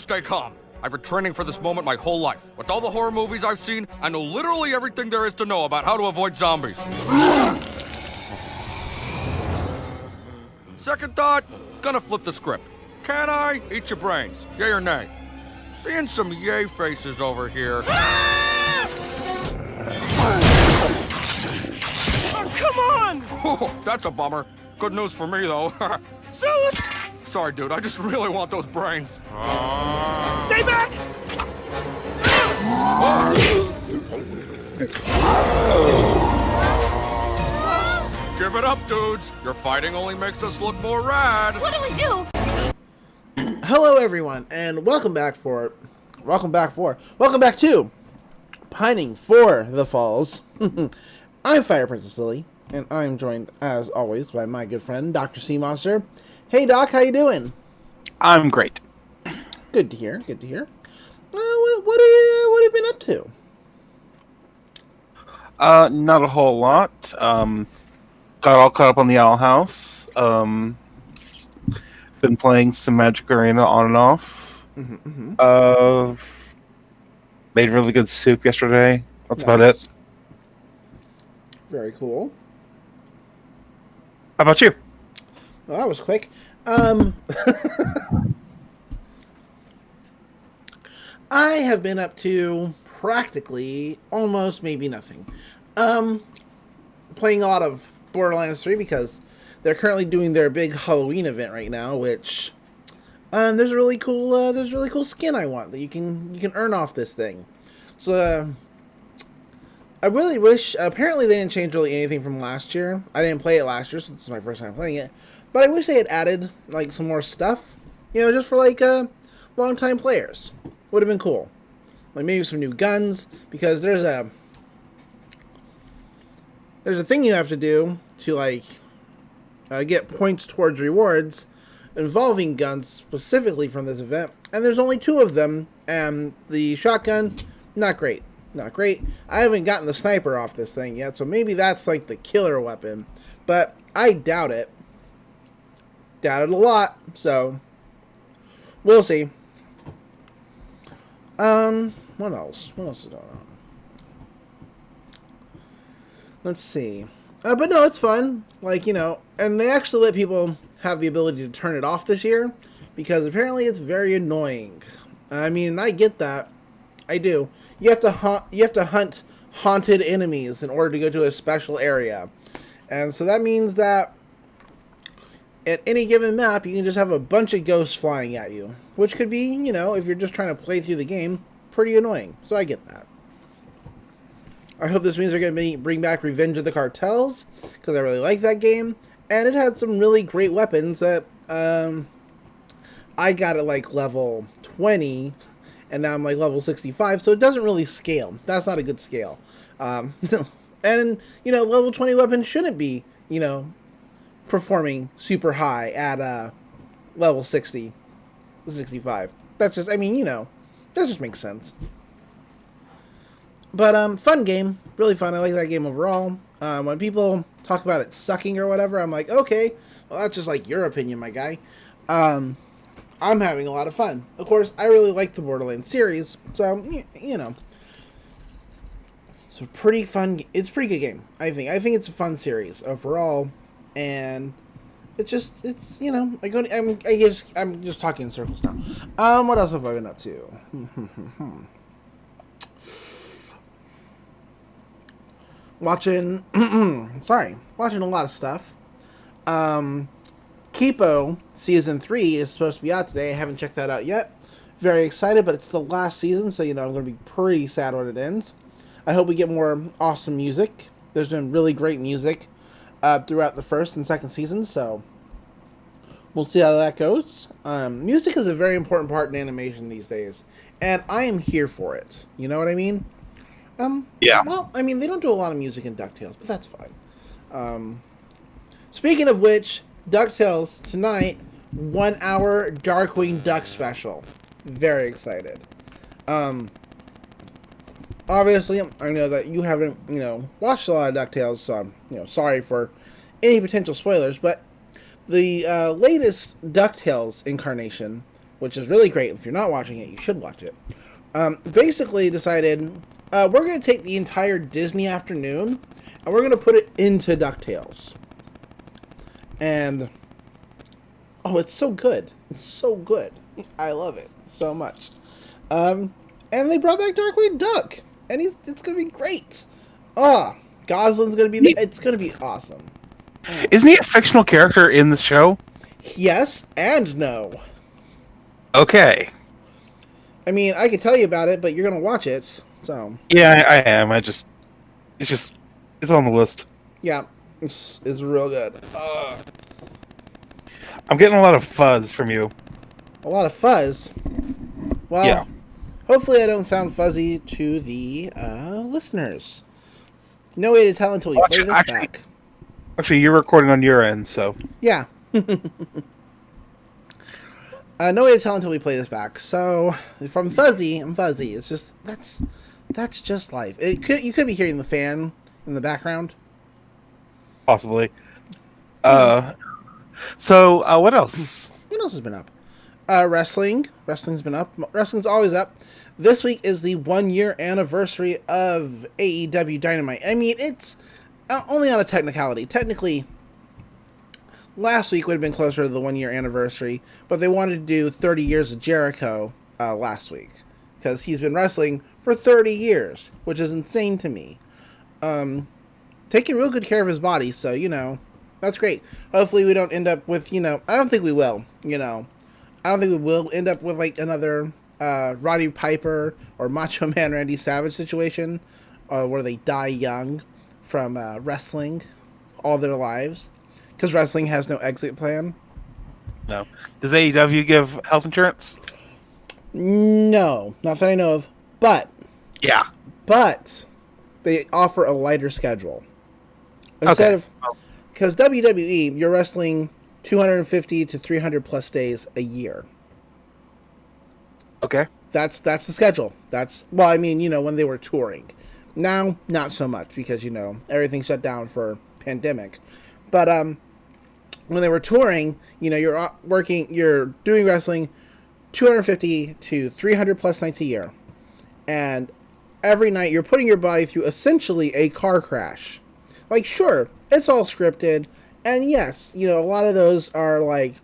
stay calm. I've been training for this moment my whole life. With all the horror movies I've seen, I know literally everything there is to know about how to avoid zombies. Second thought, gonna flip the script. Can I eat your brains? Yay or nay? Seeing some yay faces over here. Oh, come on! Oh, that's a bummer. Good news for me, though. So let's... Sorry, dude, I just really want those brains. Stay back! Give it up, dudes. Your fighting only makes us look more rad. What do we do? Hello, everyone, and welcome back to Pining for the Falls. I'm Fire Princess Lily, and I'm joined, as always, by my good friend, Dr. Sea Monster. Hey, Doc, how you doing? I'm great. Good to hear. Good to hear. What have you been up to? Not a whole lot. Got all caught up on the Owl House. Been playing some Magic Arena on and off. Made really good soup yesterday. That's about it. Very cool. How about you? Well, that was quick. I have been up to practically almost maybe nothing. Playing a lot of Borderlands 3 because they're currently doing their big Halloween event right now, which there's a really cool skin I want that you can earn off this thing. So I really wish. Apparently, they didn't change really anything from last year. I didn't play it last year, so this is my first time playing it. But I wish they had added like some more stuff, just for like long-time players. Would have been cool. Like maybe some new guns, because there's a thing you have to do to like get points towards rewards involving guns specifically from this event, and there's only 2 of them, and the shotgun, not great. I haven't gotten the sniper off this thing yet, so maybe that's like the killer weapon, but I doubt it. Doubt it a lot, so we'll see. What else? What else is going on? Let's see. But no, it's fun. Like, and they actually let people have the ability to turn it off this year, because apparently it's very annoying. I mean, I get that. I do. You have to hunt haunted enemies in order to go to a special area. And so that means that at any given map, you can just have a bunch of ghosts flying at you, which could be, if you're just trying to play through the game, pretty annoying. So I get that. I hope this means they're going to bring back Revenge of the Cartels, because I really like that game, and it had some really great weapons that I got at like level 20, and now I'm like level 65, so it doesn't really scale. That's not a good scale. And, level 20 weapons shouldn't be, performing super high at level 60, 65. That's just, that just makes sense. But, fun game. Really fun. I like that game overall. When people talk about it sucking or whatever, I'm like, okay, well, that's just like your opinion, my guy. I'm having a lot of fun. Of course, I really like the Borderlands series, so, it's a pretty fun, it's a pretty good game, I think. I think it's a fun series overall, and I'm just talking in circles now. What else have I been up to? Watching a lot of stuff. Kipo Season 3 is supposed to be out today. I haven't checked that out yet. Very excited, but it's the last season, so, I'm going to be pretty sad when it ends. I hope we get more awesome music. There's been really great music throughout the first and second seasons, so we'll see how that goes. Music is a very important part in animation these days, and I am here for it. You know what I mean? Yeah. Well, they don't do a lot of music in DuckTales, but that's fine. Speaking of which, DuckTales tonight, 1 hour Darkwing Duck special. Very excited. Obviously, I know that you haven't, watched a lot of DuckTales, so I'm, sorry for any potential spoilers, but the latest DuckTales incarnation which is really great. If you're not watching it, you should watch it. Basically decided we're going to take the entire Disney afternoon and we're going to put it into DuckTales. And oh, it's so good. It's so good. I love it so much. And they brought back Darkwing Duck, and it's going to be great. Gosling's going to be there. It's going to be awesome. Isn't he a fictional character in the show? Yes and no. Okay. I mean, I could tell you about it, but you're going to watch it, so. Yeah, I am. It's on the list. Yeah, it's real good. I'm getting a lot of fuzz from you. A lot of fuzz. Well, Yeah. Hopefully I don't sound fuzzy to the listeners. No way to tell until we play this back. Actually, you're recording on your end, so. Yeah. No way to tell until we play this back. So, if I'm fuzzy, I'm fuzzy. It's just, that's just life. You could be hearing the fan in the background. Possibly. So, what else? What else has been up? Wrestling. Wrestling's been up. Wrestling's always up. This week is the 1-year anniversary of AEW Dynamite. I mean, it's only on a technicality. Technically, last week would have been closer to the 1-year anniversary, but they wanted to do 30 years of Jericho last week because he's been wrestling for 30 years, which is insane to me. Taking real good care of his body, so, that's great. Hopefully we don't end up with, I don't think we will, I don't think we will end up with, like, another Roddy Piper or Macho Man Randy Savage situation where they die young from wrestling all their lives. Because wrestling has no exit plan. No. Does AEW give health insurance? No, not that I know of. But they offer a lighter schedule. Instead of... Because WWE, you're wrestling 250 to 300 plus days a year. Okay. That's the schedule. When they were touring. Now, not so much because, everything shut down for pandemic. But when they were touring, you're doing wrestling 250 to 300 plus nights a year. And every night you're putting your body through essentially a car crash. Like, sure, it's all scripted. And yes, a lot of those are like,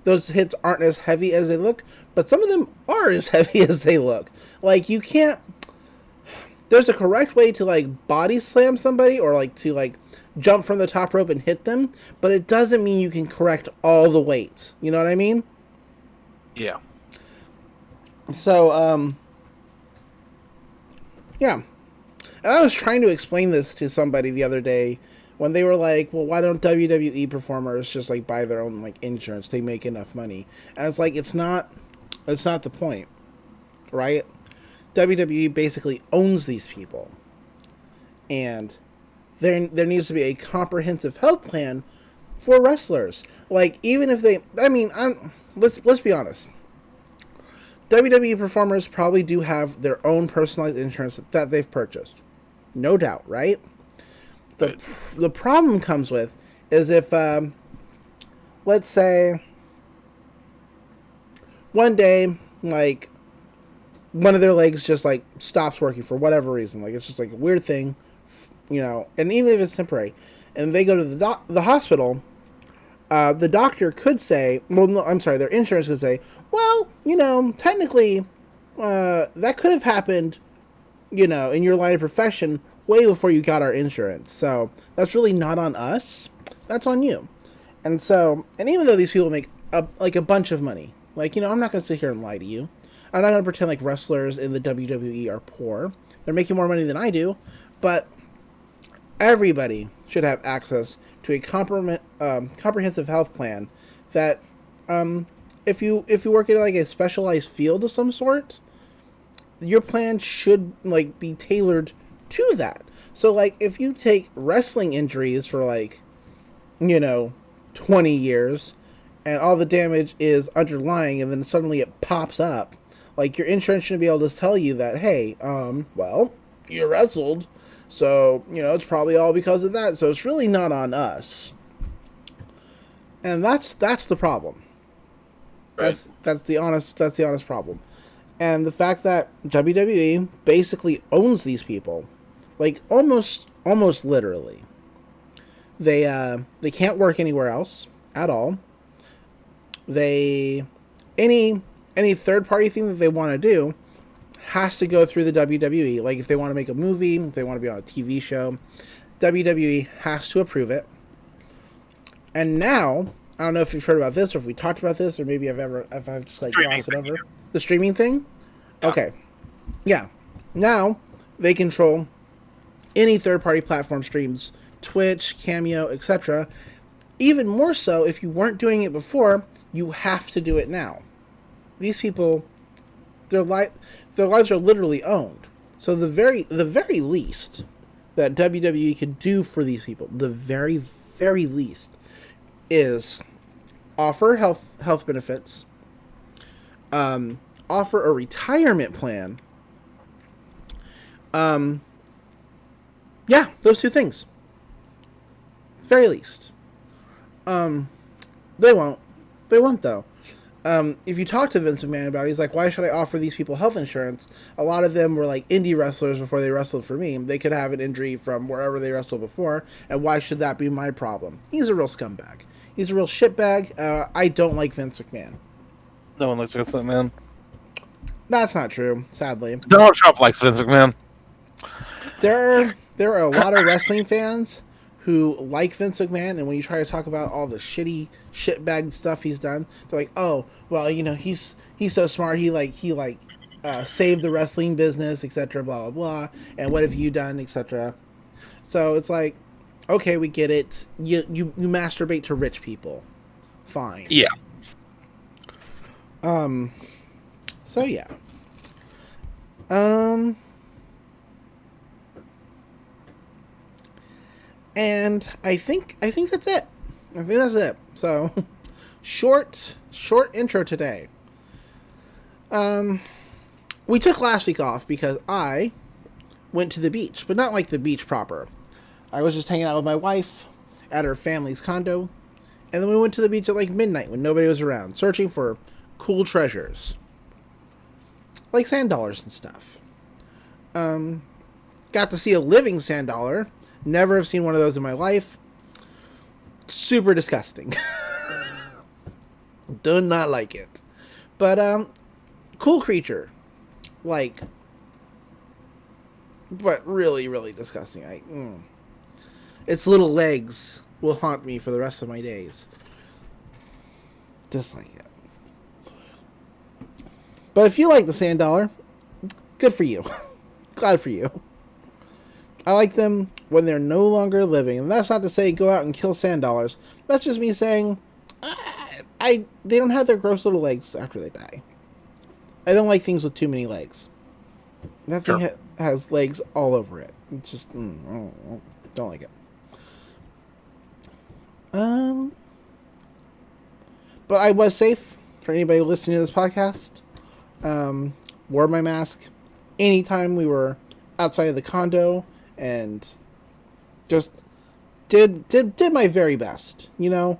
those hits aren't as heavy as they look, but some of them are as heavy as they look. Like, you can't, there's a correct way to, like, body slam somebody or, like, to, like, jump from the top rope and hit them, but it doesn't mean you can correct all the weight. You know what I mean? Yeah. So, yeah. And I was trying to explain this to somebody the other day when they were like, well, why don't WWE performers just, like, buy their own, like, insurance? They make enough money. And it's like, it's not the point, right? WWE basically owns these people. And there needs to be a comprehensive health plan for wrestlers. Like, even if they, let's be honest. WWE performers probably do have their own personalized insurance that they've purchased. No doubt, right? But the problem comes with is if, let's say, one day, like, one of their legs just, like, stops working for whatever reason. Like, it's just, like, a weird thing, and even if it's temporary, and they go to the hospital, the doctor could say, their insurance could say, well, technically, that could have happened, in your line of profession way before you got our insurance. So that's really not on us. That's on you. And even though these people make a bunch of money, like, I'm not going to sit here and lie to you. I'm not going to pretend like wrestlers in the WWE are poor. They're making more money than I do. But everybody should have access to a comprehensive health plan that, if you work in, like, a specialized field of some sort, your plan should, like, be tailored to that. So, like, if you take wrestling injuries for, like, 20 years, and all the damage is underlying, and then suddenly it pops up, like, your insurance should be able to tell you that, hey, well, you wrestled, so, it's probably all because of that, so it's really not on us. And that's the problem. Right. That's the honest problem. And the fact that WWE basically owns these people, like almost literally. They can't work anywhere else at all. They any third party thing that they want to do has to go through the WWE. Like if they want to make a movie, if they want to be on a TV show, WWE has to approve it. And now, I don't know if you've heard about this or if we talked about this or maybe if I've just like glossed it over. The streaming thing? Yeah. Okay. Yeah. Now they control any third party platform streams, Twitch, Cameo, etc. Even more so if you weren't doing it before, you have to do it now. These people their lives are literally owned. So the very least that WWE could do for these people, the very least, is offer health benefits, offer a retirement plan. Yeah, those two things. Very least. They won't. They won't though. If you talk to Vince McMahon about it, he's like, why should I offer these people health insurance? A lot of them were like indie wrestlers before they wrestled for me. They could have an injury from wherever they wrestled before, and why should that be my problem? He's a real scumbag. He's a real shitbag. I don't like Vince McMahon. No one likes Vince McMahon. That's not true, sadly. Donald Trump likes Vince McMahon. There are a lot of wrestling fans who like Vince McMahon, and when you try to talk about all the shitbag stuff he's done, they're like, "Oh, well, you know, he's so smart. He saved the wrestling business, etc. Blah blah blah. And what have you done, etc." So it's like, okay, we get it. You masturbate to rich people, fine. Yeah. So yeah. And I think that's it. I think that's it. So, short intro today. We took last week off because I went to the beach, but not like the beach proper. I was just hanging out with my wife at her family's condo, and then we went to the beach at like midnight when nobody was around, searching for cool treasures. Like sand dollars and stuff. Got to see a living sand dollar. Never have seen one of those in my life. Super disgusting. Do not like it. But, cool creature. Like, but really, really disgusting. Its little legs will haunt me for the rest of my days. Dislike it. But if you like the sand dollar, good for you. Glad for you. I like them when they're no longer living. And that's not to say go out and kill sand dollars. That's just me saying they don't have their gross little legs after they die. I don't like things with too many legs. That thing has legs all over it. It's just don't like it. But I was safe for anybody listening to this podcast. Wore my mask anytime we were outside of the condo. And just did my very best, you know.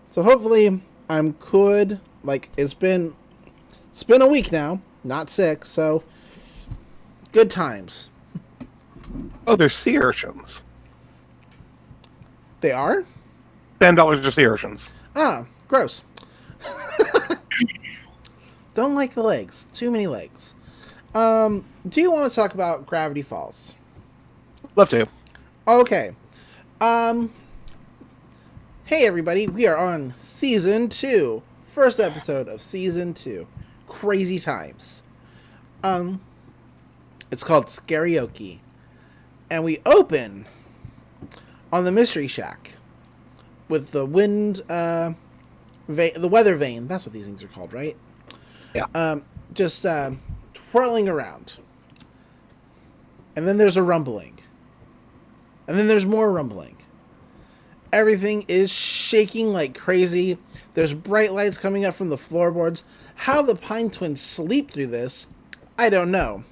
So hopefully I'm good. Like it's been a week now, not sick. So good times. Oh, they're sea urchins. They are? $10 are sea urchins. Ah, gross. Don't like the legs. Too many legs. Do you want to talk about Gravity Falls? Love to. Okay. Hey everybody, we are on season 2. First episode of season 2. Crazy times. It's called Scary-oke. And we open on the Mystery Shack with the wind, the weather vane. That's what these things are called, right? Yeah. Just twirling around. And then there's a rumbling. And then there's more rumbling. Everything is shaking like crazy. There's bright lights coming up from the floorboards. How the Pine Twins sleep through this, I don't know.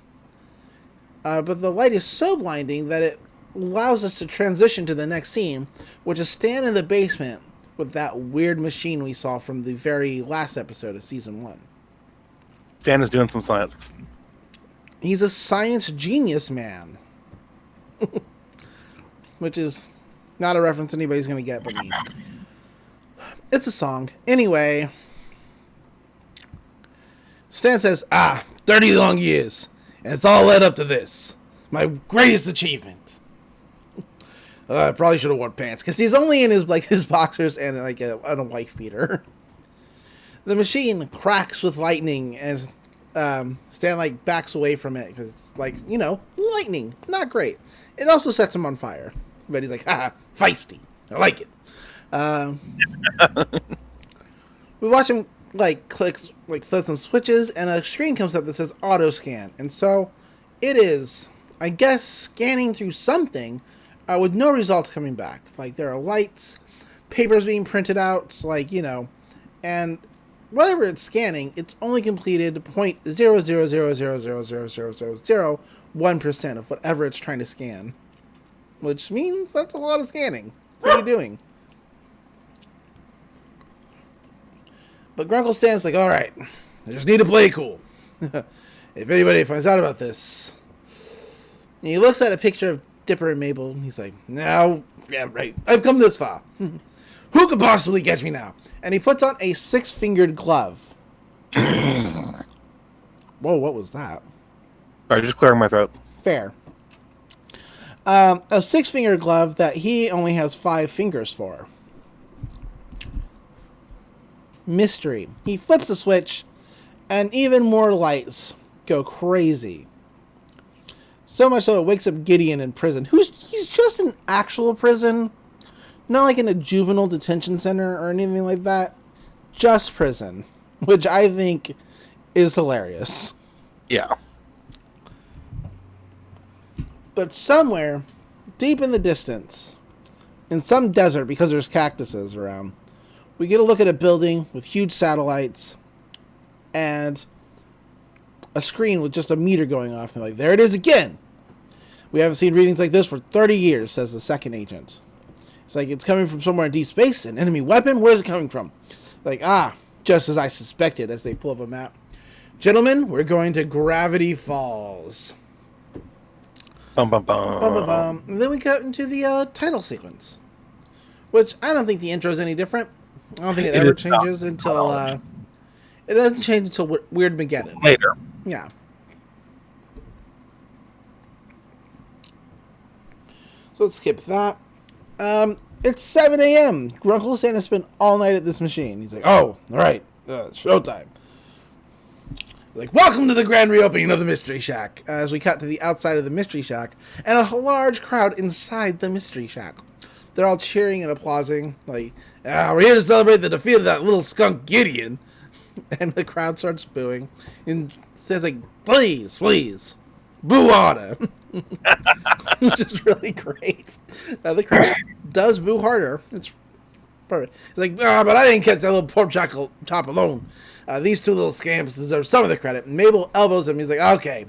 But the light is so blinding that it allows us to transition to the next scene, which is Stan in the basement with that weird machine we saw from the very last episode of season 1. Stan is doing some science. He's a science genius, man. Which is not a reference anybody's going to get but me. It's a song. Anyway, Stan says, 30 long years, and it's all led up to this. My greatest achievement. I probably should have worn pants, because he's only in his boxers and a wife beater. The machine cracks with lightning as Stan backs away from it, because it's lightning. Not great. It also sets him on fire. But he's like, feisty. I like it. We watch him flip some switches, and a screen comes up that says auto scan. And so it is, I guess, scanning through something with no results coming back. There are lights, papers being printed out, and whatever it's scanning, it's only completed 0.000000001% of whatever it's trying to scan. Which means that's a lot of scanning. What are you doing? But Grunkle Stan's like, alright, I just need to play cool. If anybody finds out about this. And he looks at a picture of Dipper and Mable, and he's like, now, yeah, right, I've come this far. Who could possibly catch me now? And he puts on a 6-fingered glove. Whoa, what was that? Sorry, just clearing my throat. Fair. A 6-fingered glove that he only has 5 fingers for. Mystery. He flips a switch, and even more lights go crazy. So much so it wakes up Gideon in prison. He's just in actual prison. Not in a juvenile detention center or anything like that. Just prison. Which I think is hilarious. Yeah. But somewhere, deep in the distance, in some desert because there's cactuses around, we get a look at a building with huge satellites and a screen with just a meter going off. And there it is again. We haven't seen readings like this for 30 years, says the second agent. It's it's coming from somewhere in deep space. An enemy weapon? Where is it coming from? Just as I suspected, as they pull up a map. Gentlemen, we're going to Gravity Falls. Bum, bum, bum. Bum, bum, bum. And then we cut into the title sequence. Which, I don't think the intro is any different. I don't think it ever changes until... it doesn't change until Weird Mageddon. Later. Yeah. So let's skip that. It's 7 a.m. Grunkle Stan has spent all night at this machine. He's like, oh, all right, showtime. Welcome to the grand reopening of the Mystery Shack. As we cut to the outside of the Mystery Shack, and a large crowd inside the Mystery Shack. They're all cheering and applauding, we're here to celebrate the defeat of that little skunk Gideon. And the crowd starts booing, and says, please, please, boo harder. Which is really great. The crowd does boo harder. It's perfect. He's but I didn't catch that little pork chop alone. These two little scamps deserve some of the credit. And Mable elbows him. He's okay,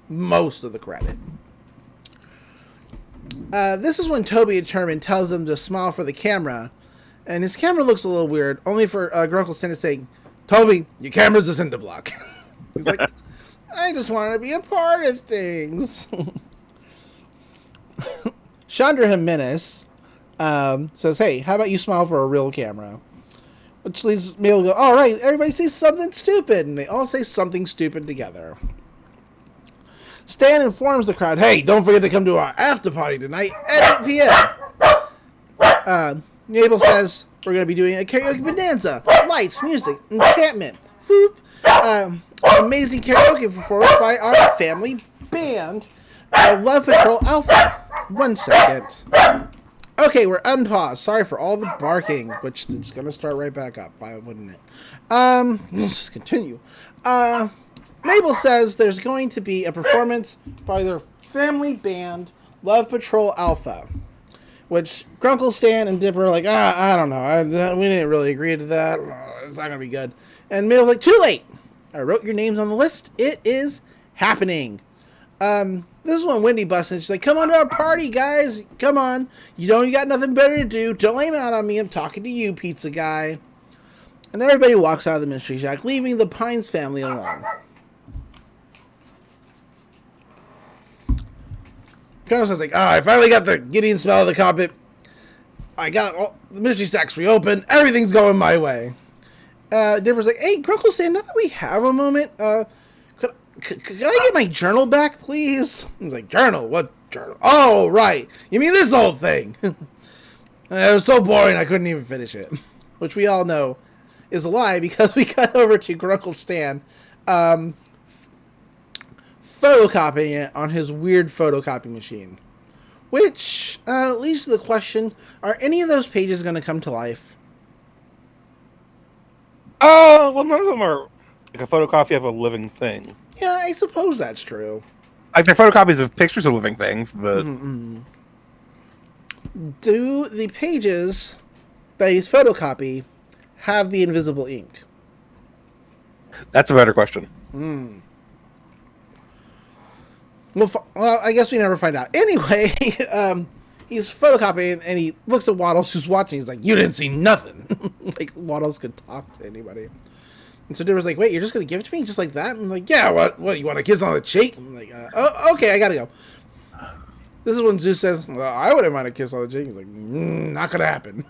most of the credit. This is when Toby Determined tells them to smile for the camera. And his camera looks a little weird, only for Grunkle Stan to say, Toby, your camera's a cinder block. He's I just want to be a part of things. Chandra Jimenez says, hey, how about you smile for a real camera? Which leads Mabel to go, all right, everybody says something stupid. And they all say something stupid together. Stan informs the crowd, hey, don't forget to come to our after party tonight at 8 p.m. Mabel says, we're going to be doing a karaoke bonanza. Lights, music, enchantment. Whoop. Amazing karaoke performance by our family band, Love Patrol Alpha. 1 second. Okay, we're unpaused. Sorry for all the barking, which is going to start right back up. Why wouldn't it? Let's just continue. Mabel says there's going to be a performance by their family band, Love Patrol Alpha. Which Grunkle Stan and Dipper are I don't know. We didn't really agree to that. It's not going to be good. And Mabel's too late. I wrote your names on the list. It is happening. This is when Wendy busts in. She's like, come on to our party, guys. Come on. You know you got nothing better to do. Don't lay out on me. I'm talking to you, pizza guy. And everybody walks out of the Mystery Shack, leaving the Pines family alone. Colonel says, like, I finally got the Gideon smell of the cockpit. I got all the Mystery Shack's reopened. Everything's going my way. Dipper's like, hey, Grunkle Stan, now that we have a moment, could I get my journal back, please? He's like, journal? What journal? Oh, right. You mean this whole thing? It was so boring I couldn't even finish it. Which we all know is a lie because we cut over to Grunkle Stan photocopying it on his weird photocopy machine. Which leads to the question, are any of those pages going to come to life? Well, none of them are like a photocopy of a living thing. Yeah, I suppose that's true. Like, they're photocopies of pictures of living things, but... Do the pages that he's photocopy have the invisible ink? That's a better question. Well, I guess we never find out. Anyway, he's photocopying, and he looks at Waddles, who's watching. He's like, you didn't see nothing. Like, Waddles could talk to anybody. And so Dipper's like, wait, you're just going to give it to me just like that? I'm like, yeah, what, you want a kiss on the cheek? I'm like, okay, I got to go. This is when Zeus says, well, I wouldn't mind a kiss on the cheek. He's like, not going to happen.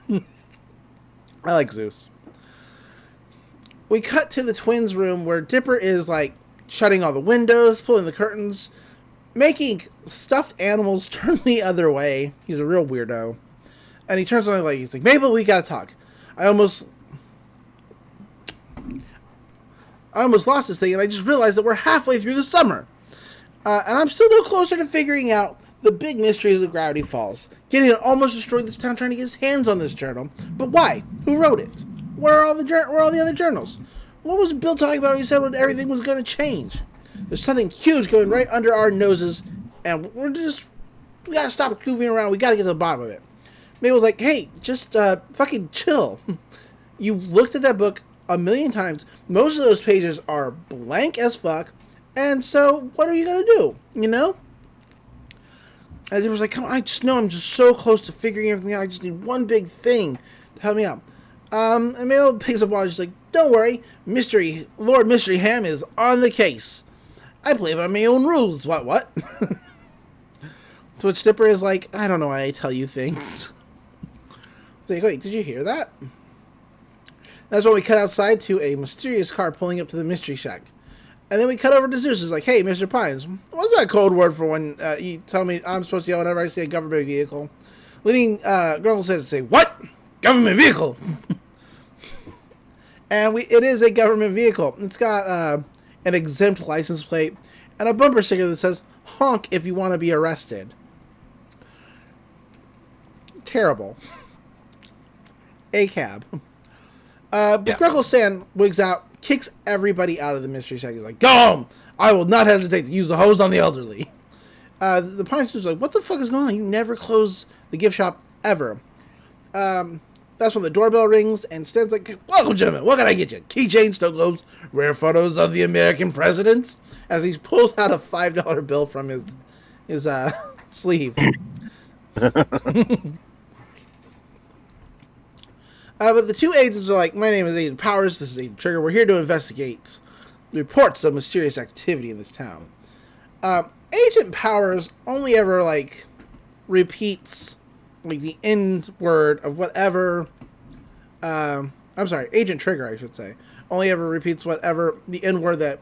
I like Zeus. We cut to the twins' room where Dipper is, like, shutting all the windows, pulling the curtains, making stuffed animals turn the other way. He's a real weirdo. And he turns on, like, he's like, Mable, we got to talk. I almost lost this thing, and I just realized that we're halfway through the summer. And I'm still no closer to figuring out the big mysteries of Gravity Falls. Gideon almost destroyed this town trying to get his hands on this journal. But why? Who wrote it? Where are all the other journals? What was Bill talking about when he said when everything was going to change? There's something huge going right under our noses, and we gotta stop goofing around. We gotta get to the bottom of it. Mabel's like, hey, just fucking chill. You looked at that book a million times. Most of those pages are blank as fuck, and so what are you gonna do? You know? And it was like, come on, I just know I'm just so close to figuring everything out. I just need one big thing to help me out. And Mabel picks up on it. She's like, don't worry, Lord Mystery Ham is on the case. I play by my own rules. What? To which Dipper is like, I don't know why I tell you things. It's like, wait, did you hear that? That's when we cut outside to a mysterious car pulling up to the Mystery Shack. And then we cut over to Zeus. It's like, hey, Mr. Pines, what's that code word for when you tell me I'm supposed to yell whenever I see a government vehicle? Leading Grumble says, say, what? Government vehicle? And it is a government vehicle. It's got an exempt license plate and a bumper sticker that says, honk if you want to be arrested. Terrible. A cab. But yeah. Grunkle Stan wigs out, kicks everybody out of the Mystery Shack. He's like, go home! I will not hesitate to use the hose on the elderly. The Pine Student's like, what the fuck is going on? You never close the gift shop ever. That's when the doorbell rings, and Stan's like, welcome, gentlemen. What can I get you? Keychains, snow globes, rare photos of the American presidents, as he pulls out a $5 bill from his sleeve. But the two agents are like, my name is Agent Powers, this is Agent Trigger, we're here to investigate reports of mysterious activity in this town. Agent Powers only ever, like, repeats, like, the end word of whatever, I'm sorry, Agent Trigger, I should say, only ever repeats whatever, the end word that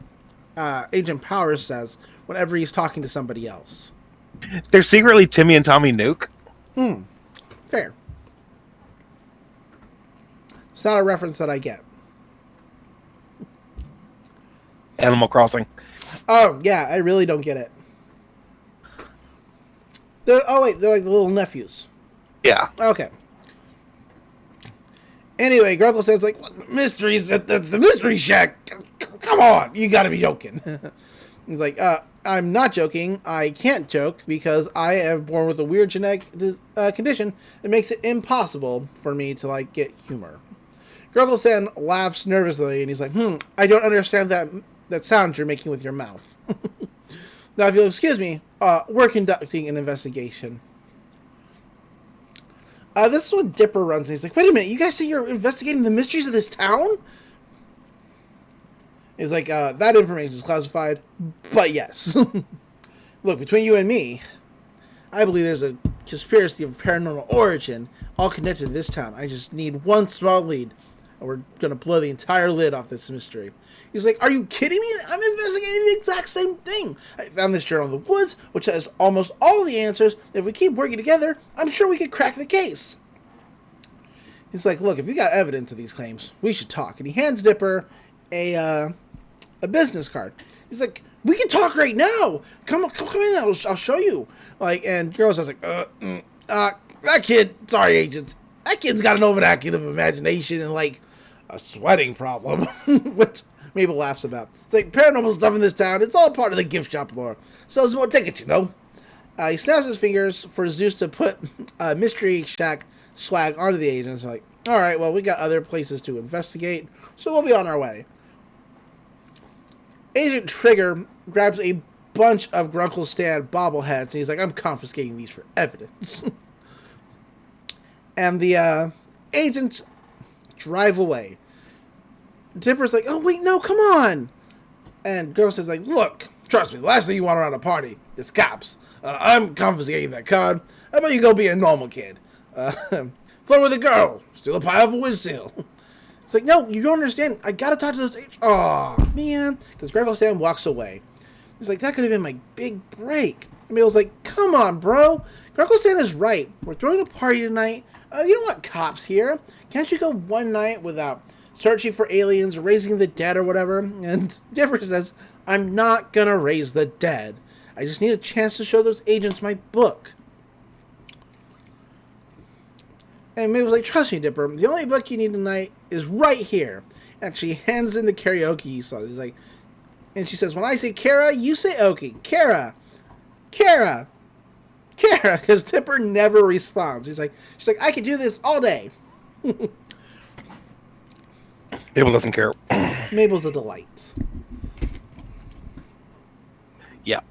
Agent Powers says whenever he's talking to somebody else. They're secretly Timmy and Tommy Nuke? Fair. It's not a reference that I get. Animal Crossing. Oh, yeah, I really don't get it. They're like the little nephews. Yeah. Okay. Anyway, Grunkle says, like, what mysteries at the Mystery Shack? Come on, you gotta be joking. He's like, I'm not joking. I can't joke because I am born with a weird genetic condition that makes it impossible for me to, like, get humor. Grunkle Stan laughs nervously, and he's like, I don't understand that sound you're making with your mouth. Now, if you'll excuse me, we're conducting an investigation. This is when Dipper runs in. He's like, wait a minute, you guys say you're investigating the mysteries of this town? He's like, that information is classified, but yes. Look, between you and me, I believe there's a conspiracy of paranormal origin all connected to this town. I just need one small lead, and we're going to blow the entire lid off this mystery. He's like, are you kidding me? I'm investigating the exact same thing. I found this journal in the woods, which has almost all the answers. If we keep working together, I'm sure we could crack the case. He's like, look, if you got evidence of these claims, we should talk. And he hands Dipper a business card. He's like, we can talk right now. Come in, I'll show you. Like, and girl says like, that kid, sorry agents, that kid's got an overactive imagination and like a sweating problem, which Mable laughs about. It's like paranormal stuff in this town. It's all part of the gift shop lore. Sells more tickets, you know. He snaps his fingers for Zeus to put Mystery Shack swag onto the agents. Like, all right, well, we got other places to investigate, so we'll be on our way. Agent Trigger grabs a bunch of Grunkle Stan bobbleheads, and he's like, I'm confiscating these for evidence. And the agents drive away. Dipper's like, oh, wait, no, come on. And Girl says, like, look, trust me, the last thing you want around a party is cops. I'm confiscating that card. How about you go be a normal kid? Flirt with a girl. Steal a pie off a windshield. It's like, no, you don't understand. I gotta talk to those agents. Oh, man. Because Grunkle Stan walks away. He's like, that could have been my big break. And Mabel's like, come on, bro. Grunkle Stan is right. We're throwing a party tonight. You don't want cops here. Can't you go one night without searching for aliens, raising the dead, or whatever? And Dipper says, I'm not gonna raise the dead. I just need a chance to show those agents my book. And Mabel's like, trust me, Dipper, the only book you need tonight is right here. And she hands in the karaoke song. He's like, and she says, when I say Kara, you say Okie. Kara. Kara. Kara. Because Dipper never responds. She's like, I could do this all day. Mabel doesn't care. Mabel's a delight. Yeah.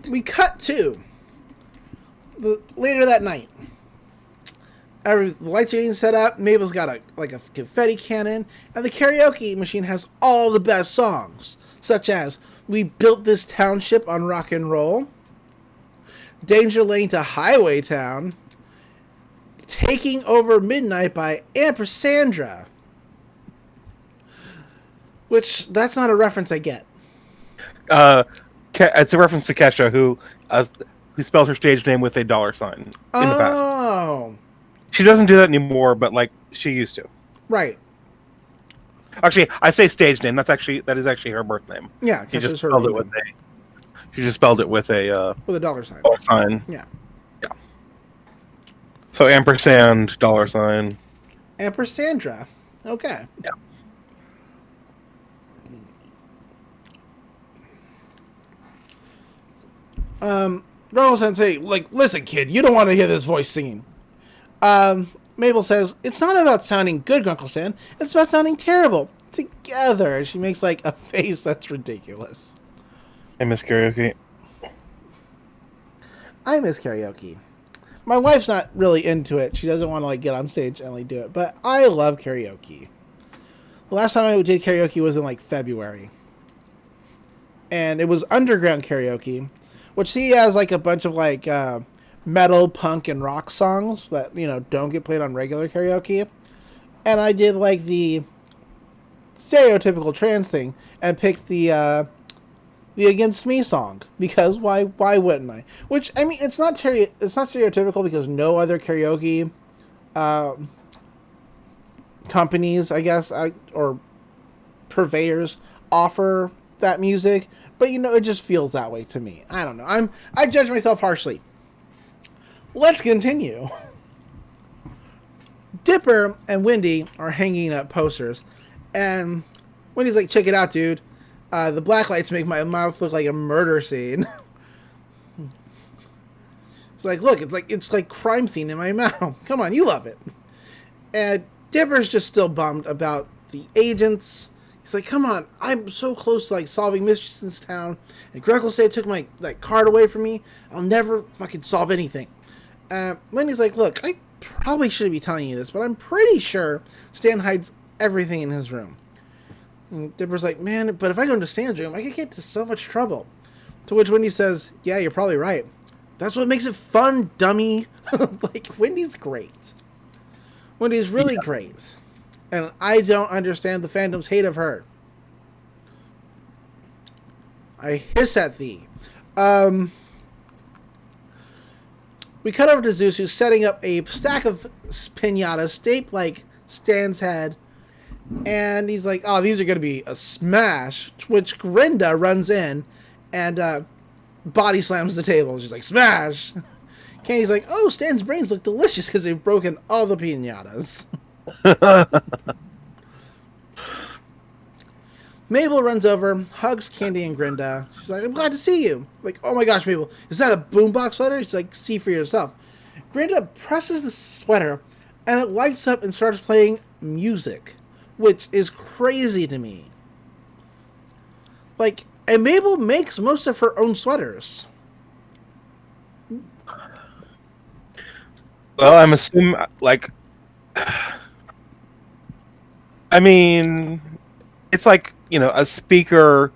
We cut to later that night. The lights are getting set up. Mabel's got a confetti cannon, and the karaoke machine has all the best songs, such as "We Built This Township on Rock and Roll," "Danger Lane to Highway Town," "Taking Over Midnight" by Ampersandra. Which, that's not a reference I get. It's a reference to Kesha, who spells her stage name with a $sign in the past. Oh. She doesn't do that anymore, but like she used to. Right. Actually, I say stage name. That is actually her birth name. Yeah, she just spelled it with a. She just spelled it with a $sign. $sign. Yeah. Yeah. So ampersand $sign. Ampersandra. Okay. Yeah. Ronald says, hey, like, listen, kid, you don't want to hear this voice singing. Mabel says, it's not about sounding good, Grunkle Stan. It's about sounding terrible. Together. She makes, like, a face that's ridiculous. I miss karaoke. I miss karaoke. My wife's not really into it. She doesn't want to, like, get on stage and, like, do it. But I love karaoke. The last time I did karaoke was in, like, February. And it was underground karaoke, which he has, like, a bunch of, like, metal, punk, and rock songs that, you know, don't get played on regular karaoke. And I did, like, the stereotypical trans thing and picked the Against Me song, because why wouldn't I? Which, I mean, it's not stereotypical because no other karaoke companies, I guess, or purveyors offer that music, but you know, it just feels that way to me. I don't know. I judge myself harshly. Let's continue. Dipper and Wendy are hanging up posters, and Wendy's like, check it out, dude. The black lights make my mouth look like a murder scene. It's like, look, it's like crime scene in my mouth. Come on, you love it. And Dipper's just still bummed about the agents, He's like, come on, I'm so close to like solving mysteries in this town, and Gretel said took my card away from me. I'll never fucking solve anything. Wendy's like, look, I probably shouldn't be telling you this, but I'm pretty sure Stan hides everything in his room. And Dipper's like, man, but if I go into Stan's room, I could get into so much trouble. To which Wendy says, yeah, you're probably right. That's what makes it fun, dummy. Like, Wendy's great. Wendy's really great. And I don't understand the fandom's hate of her. I hiss at thee. We cut over to Zeus, who's setting up a stack of piñatas shaped like Stan's head. And he's like, oh, these are going to be a smash. Which Grinda runs in and body slams the table. She's like, smash. Candy's like, oh, Stan's brains look delicious because they've broken all the piñatas. Mabel runs over, hugs Candy and Grinda. She's like, I'm glad to see you. Like, oh my gosh, Mabel, is that a boombox sweater? She's like, see for yourself. Grinda presses the sweater, and it lights up and starts playing music, which is crazy to me. Like, and Mabel makes most of her own sweaters. Well, I'm assuming, like, I mean, it's like, you know, a speaker,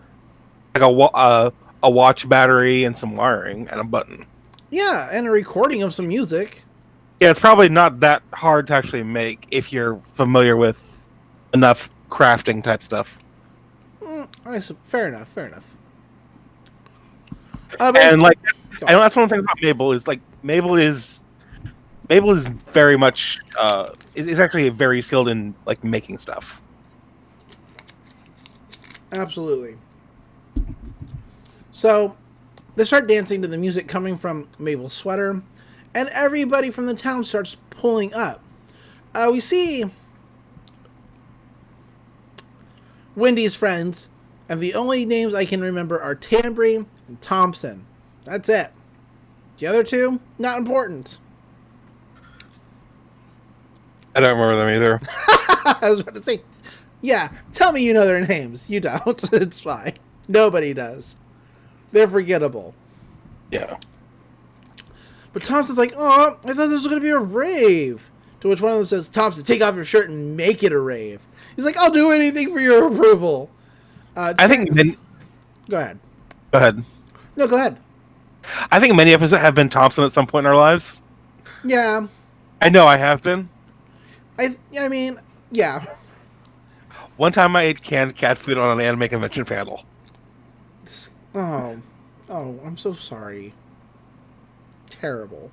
like a watch battery and some wiring and a button. Yeah, and a recording of some music. Yeah, it's probably not that hard to actually make if you're familiar with enough crafting type stuff. Fair enough. And like, I know that's one thing about Mabel is like Mabel is very much is actually very skilled in like making stuff. Absolutely. So they start dancing to the music coming from Mabel's sweater, and everybody from the town starts pulling up. We see Wendy's friends, and the only names I can remember are Tambry and Thompson. That's it. The other two, not important. I don't remember them either. I was about to say, yeah, tell me you know their names. You don't. It's fine. Nobody does. They're forgettable. Yeah. But Thompson's like, oh, I thought this was going to be a rave. To which one of them says, Thompson, take off your shirt and make it a rave. He's like, I'll do anything for your approval. I think... Go ahead. Go ahead. No, go ahead. I think many of us have been Thompson at some point in our lives. Yeah. I know I have been. I mean, yeah. One time I ate canned cat food on an anime convention panel. Oh, I'm so sorry. Terrible.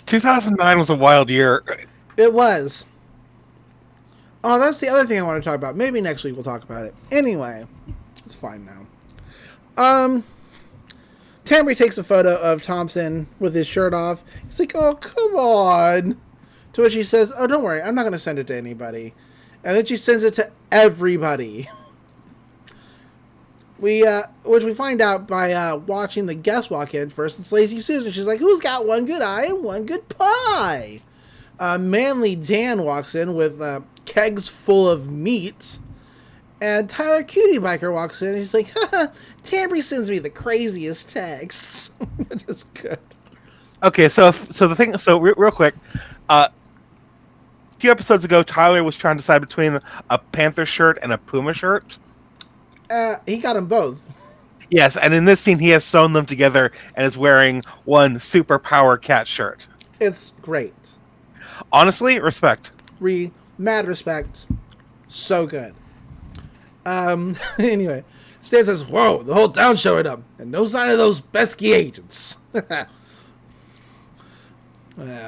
2009 was a wild year. It was. Oh, that's the other thing I want to talk about. Maybe next week we'll talk about it. Anyway, it's fine now. Tambry takes a photo of Thompson with his shirt off. He's like, oh, come on. To which he says, oh, don't worry. I'm not going to send it to anybody. And then she sends it to everybody. Which we find out by watching the guests walk in. First, it's Lazy Susan. She's like, who's got one good eye and one good pie? Manly Dan walks in with kegs full of meat. And Tyler Cutie Biker walks in and he's like, haha, Tambry sends me the craziest texts. Which is good. Okay, so real quick, a few episodes ago, Tyler was trying to decide between a Panther shirt and a Puma shirt. He got them both. Yes, and in this scene, he has sewn them together and is wearing one superpower cat shirt. It's great. Honestly, respect. Mad respect. So good. Anyway, Stan says, whoa, the whole town showed up, and no sign of those pesky agents.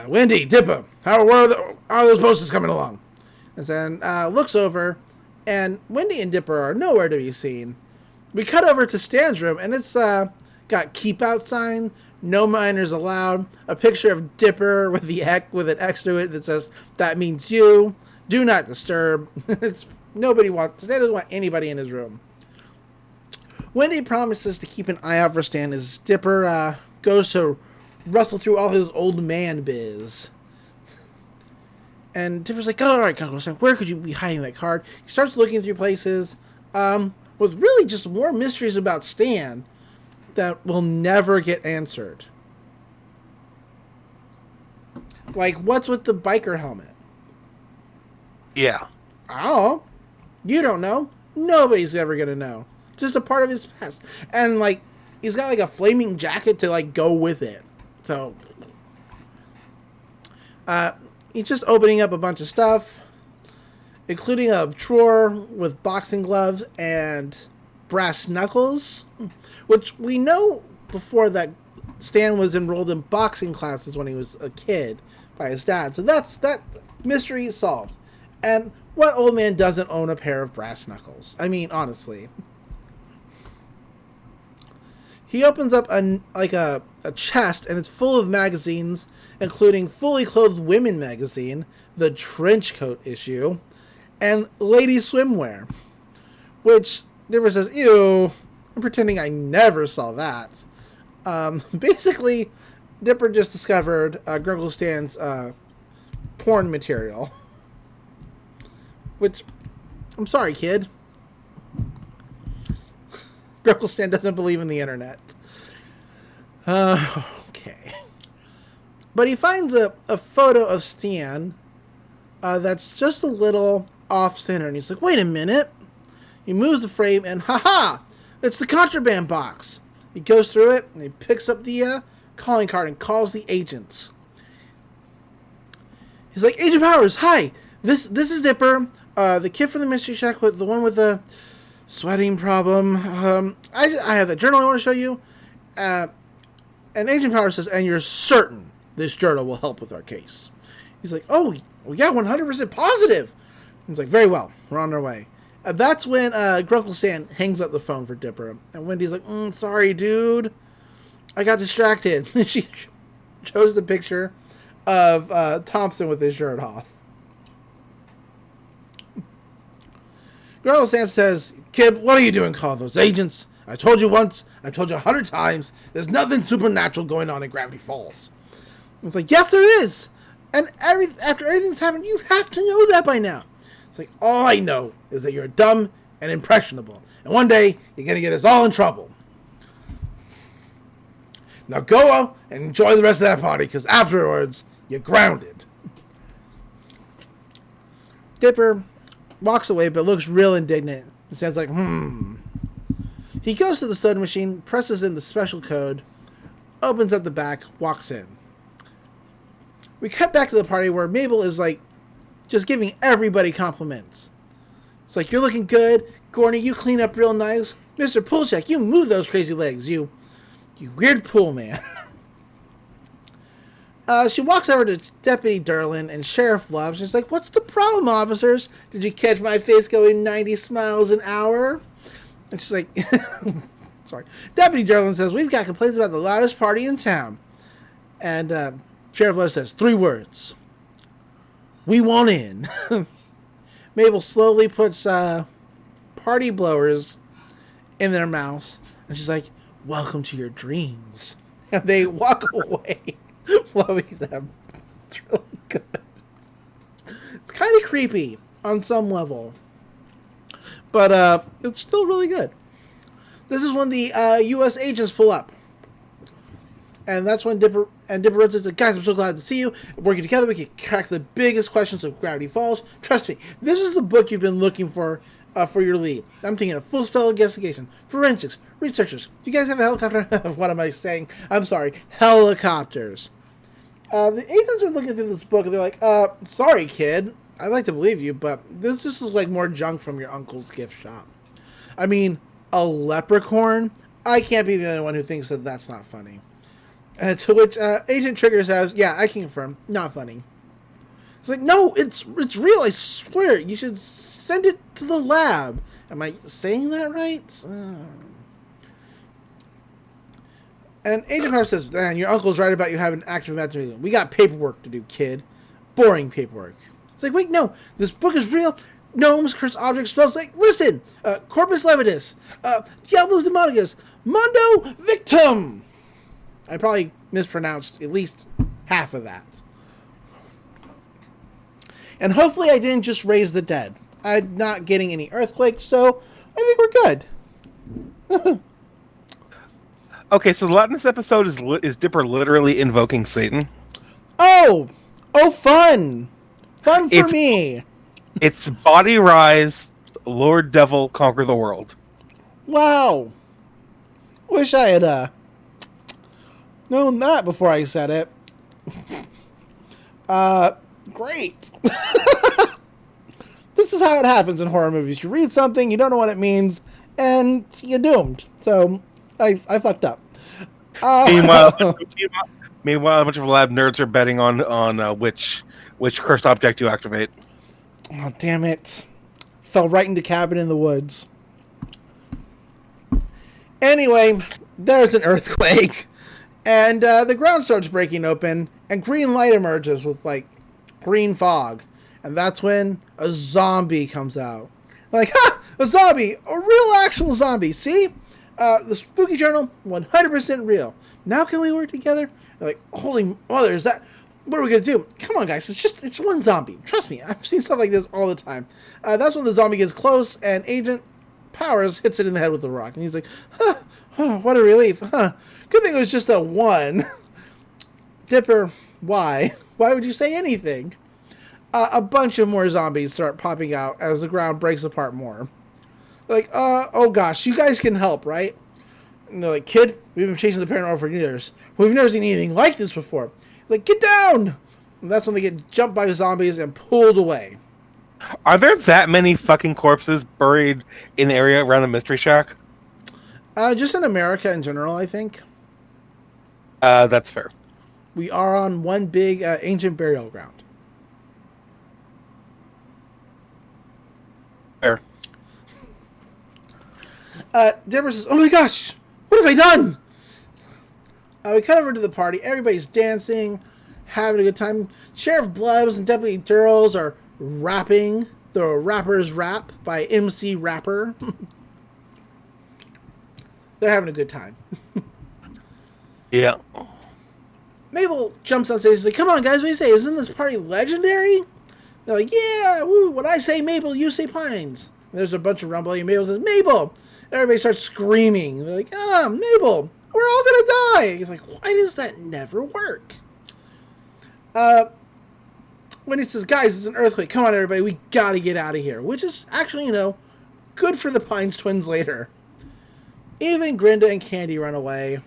Wendy, Dipper, how are those posters coming along? And then looks over, and Wendy and Dipper are nowhere to be seen. We cut over to Stan's room, and it's got keep out sign, no minors allowed, a picture of Dipper with an X to it that says, that means you, do not disturb. Stan doesn't want anybody in his room. Wendy promises to keep an eye out for Stan as Dipper goes to rustle through all his old man biz. And Dipper's like, all right, Uncle Sam, where could you be hiding that card? He starts looking through places with really just more mysteries about Stan that will never get answered. Like, what's with the biker helmet? Yeah. Oh, you don't know. Nobody's ever going to know. It's just a part of his past. And, like, he's got, like, a flaming jacket to, like, go with it. So, he's just opening up a bunch of stuff, including a drawer with boxing gloves and brass knuckles, which we know before that Stan was enrolled in boxing classes when he was a kid by his dad. So that mystery is solved. And what old man doesn't own a pair of brass knuckles? I mean, honestly. He opens up a chest, and it's full of magazines, including Fully Clothed Women magazine, the trench coat issue, and ladies swimwear. Which Dipper says, ew, I'm pretending I never saw that. Basically, Dipper just discovered Grunkle Stan's porn material. Which, I'm sorry, kid. Grunkle Stan doesn't believe in the internet. Okay. But he finds a photo of Stan that's just a little off-center. And he's like, wait a minute. He moves the frame and, haha! It's the contraband box. He goes through it and he picks up the calling card and calls the agents. He's like, Agent Powers, hi! This is Dipper. The kid from the Mystery Shack, with the one with the sweating problem. I have that journal I want to show you. And Agent Powers says, and you're certain this journal will help with our case. He's like, oh yeah, 100% positive. He's like, very well, we're on our way. That's when Grunkle Stan hangs up the phone for Dipper. And Wendy's like, sorry, dude. I got distracted. She shows the picture of Thompson with his shirt off. Grunkle Stan says, kid, what are you doing calling those agents? I told you once, I've told you 100 times, there's nothing supernatural going on in Gravity Falls. It's like, yes, there is. And after everything's happened, you have to know that by now. It's like, all I know is that you're dumb and impressionable. And one day, you're going to get us all in trouble. Now go and enjoy the rest of that party, because afterwards, you're grounded. Dipper walks away, but looks real indignant. It sounds like, He goes to the soda machine, presses in the special code, opens up the back, walks in. We cut back to the party where Mable is like, just giving everybody compliments. It's like, you're looking good. Gorny, you clean up real nice. Mr. Poolcheck, you move those crazy legs. You weird pool man. She walks over to Deputy Derlin and Sheriff Blobs. She's like, what's the problem, officers? Did you catch my face going 90 miles an hour? And she's like, sorry. Deputy Derlin says, we've got complaints about the loudest party in town. And Sheriff Blobs says, 3 words. We want in. Mabel slowly puts party blowers in their mouths. And she's like, welcome to your dreams. And they walk away, loving them. It's really good. It's kind of creepy on some level. But it's still really good. This is when the U.S. agents pull up. And that's when Dipper runs into, guys, I'm so glad to see you. Working together, we can crack the biggest questions of Gravity Falls. Trust me, this is the book you've been looking for your lead. I'm thinking of full spell investigation, forensics, researchers. You guys have a helicopter? What am I saying? I'm sorry, helicopters. The agents are looking through this book and they're like, sorry, kid. I'd like to believe you, but this just looks like more junk from your uncle's gift shop. I mean, a leprechaun? I can't be the only one who thinks that that's not funny. To which Agent Trigger says, yeah, I can confirm, not funny. It's like, no, it's real, I swear. You should send it to the lab. Am I saying that right? And Agent Power says, man, your uncle's right about you having active imagination. We got paperwork to do, kid. Boring paperwork. It's like, wait, no, this book is real. Gnomes, cursed objects, spells. Like, listen, Corpus Levitus, Diablos Demonicus, Mondo Victim. I probably mispronounced at least half of that. And hopefully I didn't just raise the dead. I'm not getting any earthquakes, so I think we're good. Okay, so the lot in this episode is Dipper literally invoking Satan. Oh, fun for me. It's body rise, Lord Devil conquer the world. Wow. Wish I had known that before I said it. Great. This is how it happens in horror movies. You read something, you don't know what it means, and you're doomed. So I fucked up. Meanwhile, a bunch of lab nerds are betting on which cursed object you activate. Oh, damn it. Fell right into cabin in the woods. Anyway, there's an earthquake. And the ground starts breaking open. And green light emerges with, like, green fog. And that's when a zombie comes out. Like, ha! A zombie! A real actual zombie. See? The Spooky Journal, 100% real. Now can we work together? They're like, holy mother, is that... What are we going to do? Come on, guys. It's one zombie. Trust me. I've seen stuff like this all the time. That's when the zombie gets close and Agent Powers hits it in the head with the rock. And he's like, what a relief. Good thing it was just a one. Dipper, why? Why would you say anything? A bunch of more zombies start popping out as the ground breaks apart more. They're like, oh gosh, you guys can help, right? And they're like, kid, we've been chasing the paranormal for years. We've never seen anything like this before. Like, get down! And that's when they get jumped by zombies and pulled away. Are there that many fucking corpses buried in the area around the Mystery Shack? Just in America in general, I think. That's fair. We are on one big ancient burial ground. Fair. Deborah says, oh my gosh, what have I done? We cut over to the party. Everybody's dancing, having a good time. Sheriff Blubs and Deputy Durrells are rapping the Rapper's Rap by MC Rapper. They're having a good time. Yeah. Mabel jumps on stage and says, come on, guys, what do you say? Isn't this party legendary? They're like, yeah, woo, when I say Mabel, you say Pines. And there's a bunch of rumbling, and Mabel says, Mabel! Everybody starts screaming. They're like, Mabel! We're all gonna die! He's like, why does that never work? When he says, guys, it's an earthquake. Come on, everybody, we gotta get out of here. Which is actually, good for the Pines twins later. Even Grinda and Candy run away.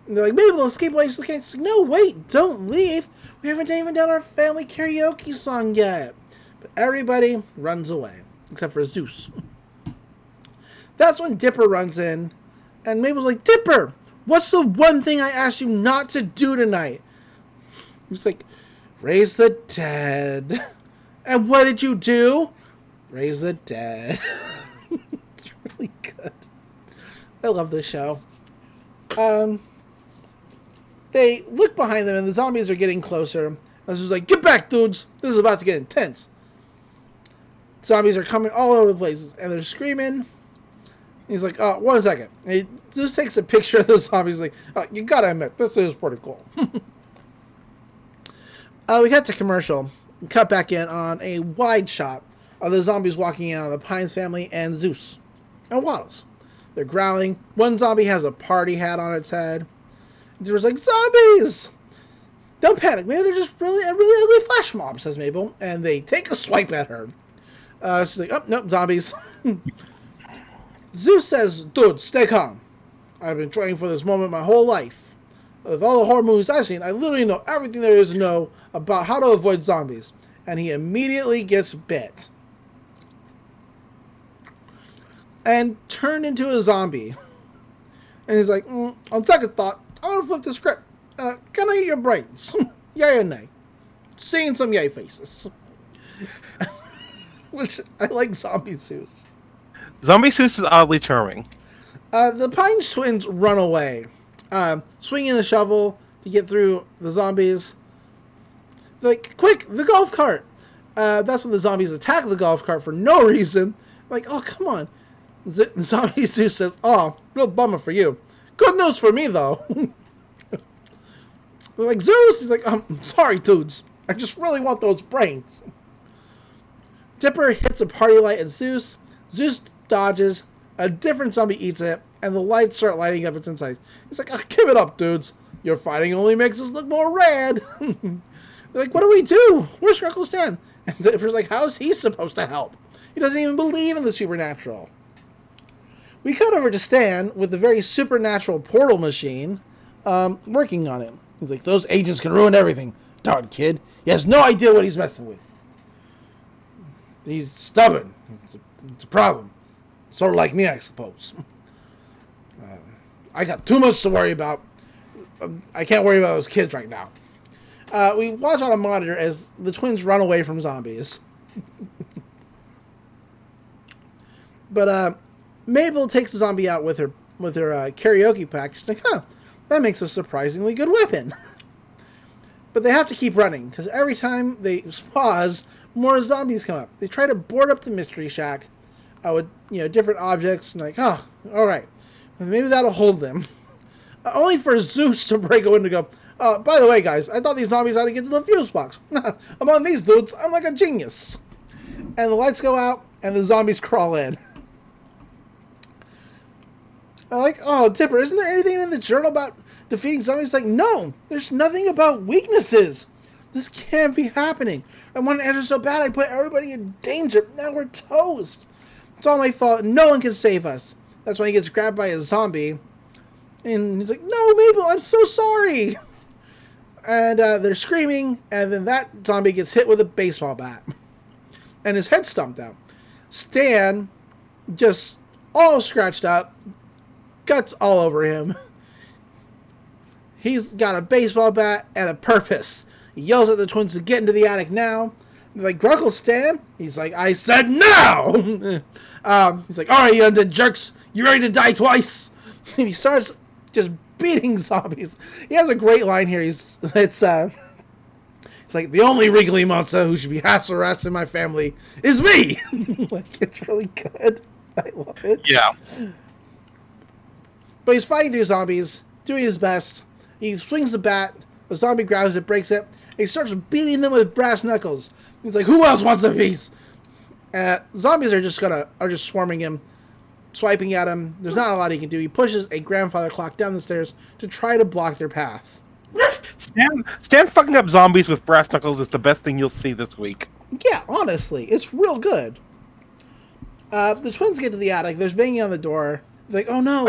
And they're like, Mabel, escape away. She's like, no, wait, don't leave. We haven't even done our family karaoke song yet. But everybody runs away, except for Zeus. That's when Dipper runs in. And Mabel's like, Dipper, what's the one thing I asked you not to do tonight? He's like, raise the dead. And what did you do? Raise the dead. It's really good. I love this show. They look behind them and the zombies are getting closer. And Zeus like, get back, dudes. This is about to get intense. Zombies are coming all over the place. And they're screaming. He's like, 1 second. And Zeus takes a picture of the zombies. Like, you gotta admit, this is pretty cool. We got to commercial. Cut back in on a wide shot of the zombies walking in on the Pines family and Zeus. And Waddles. They're growling. One zombie has a party hat on its head. There's like, zombies! Don't panic. Maybe they're just a really ugly flash mob, says Mabel. And they take a swipe at her. She's like, oh, nope, zombies. Zeus says, dude, stay calm. I've been training for this moment my whole life. With all the horror movies I've seen, I literally know everything there is to know about how to avoid zombies. And he immediately gets bit. And turned into a zombie. And he's like, on second thought, I want to flip the script. Can I eat your brains? Yay or nay? Seeing some yay faces. Which, I like Zombie Zeus. Zombie Zeus is oddly charming. The Pines twins run away. Swinging the shovel to get through the zombies. They're like, quick, the golf cart! That's when the zombies attack the golf cart for no reason. Like, oh, come on. Zombie Zeus says, oh, real bummer for you. Good news for me, though. They're like, Zeus! He's like, sorry, dudes. I just really want those brains. Dipper hits a party light at Zeus. Zeus dodges. A different zombie eats it, and the lights start lighting up its inside. He's like, oh, give it up, dudes. Your fighting only makes us look more rad. They're like, what do we do? Where's Uncle Stan? And Dipper's like, how is he supposed to help? He doesn't even believe in the supernatural. We cut over to Stan with the very supernatural portal machine working on it. He's like, those agents can ruin everything. Darn kid. He has no idea what he's messing with. He's stubborn. It's a problem. Sort of like me, I suppose. I got too much to worry about. I can't worry about those kids right now. We watch on a monitor as the twins run away from zombies. But Mabel takes the zombie out with her karaoke pack. She's like, huh, that makes a surprisingly good weapon. But they have to keep running, because every time they pause, more zombies come up. They try to board up the mystery shack with different objects, and like, oh, all right, maybe that'll hold them. Only for Zeus to break a window and go, by the way, guys, I thought these zombies had to get to the fuse box. Among these dudes, I'm like a genius. And the lights go out, and the zombies crawl in. I'm like, oh, Dipper, isn't there anything in the journal about defeating zombies? Like, no, there's nothing about weaknesses. This can't be happening. I want to answer so bad I put everybody in danger. Now we're toast. It's all my fault. No one can save us. That's when he gets grabbed by a zombie. And he's like, no, Mabel, I'm so sorry. And they're screaming. And then that zombie gets hit with a baseball bat. And his head stomped out. Stan, just all scratched up. Guts all over him. He's got a baseball bat and a purpose. He yells at the twins to get into the attic now. They're like, Grunkle Stan? He's like, I said no! He's like, alright, you undead jerks. You ready to die twice? And he starts just beating zombies. He has a great line here. It's like, the only wriggly monster who should be house arrested in my family is me! Like, it's really good. I love it. Yeah. But he's fighting through zombies, doing his best. He swings the bat, a zombie grabs it, breaks it, and he starts beating them with brass knuckles. He's like, who else wants a piece? Zombies are just swarming him, swiping at him. There's not a lot he can do. He pushes a grandfather clock down the stairs to try to block their path. Stan fucking up zombies with brass knuckles is the best thing you'll see this week. Yeah, honestly, it's real good. The twins get to the attic. There's banging on the door. They're like, oh no.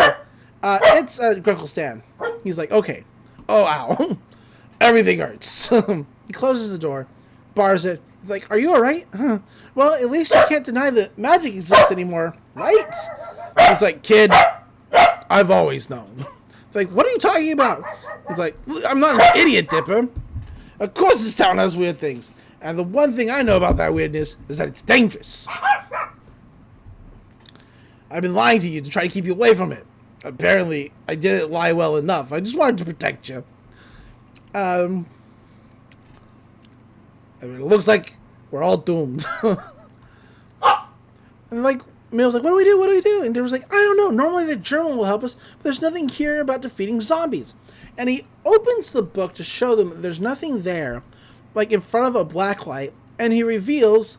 It's Grunkle Stan. He's like, okay. Oh, ow. Everything hurts. He closes the door, bars it. He's like, are you alright? Huh. Well, at least you can't deny that magic exists anymore, right? He's like, kid, I've always known. It's like, what are you talking about? He's like, I'm not an idiot, Dipper. Of course this town has weird things. And the one thing I know about that weirdness is that it's dangerous. I've been lying to you to try to keep you away from it. Apparently, I didn't lie well enough. I just wanted to protect you. I mean, it looks like we're all doomed. And like, Mabel's like, what do we do? What do we do? And Dipper's like, I don't know. Normally the journal will help us, but there's nothing here about defeating zombies. And he opens the book to show them that there's nothing there, like in front of a black light, and he reveals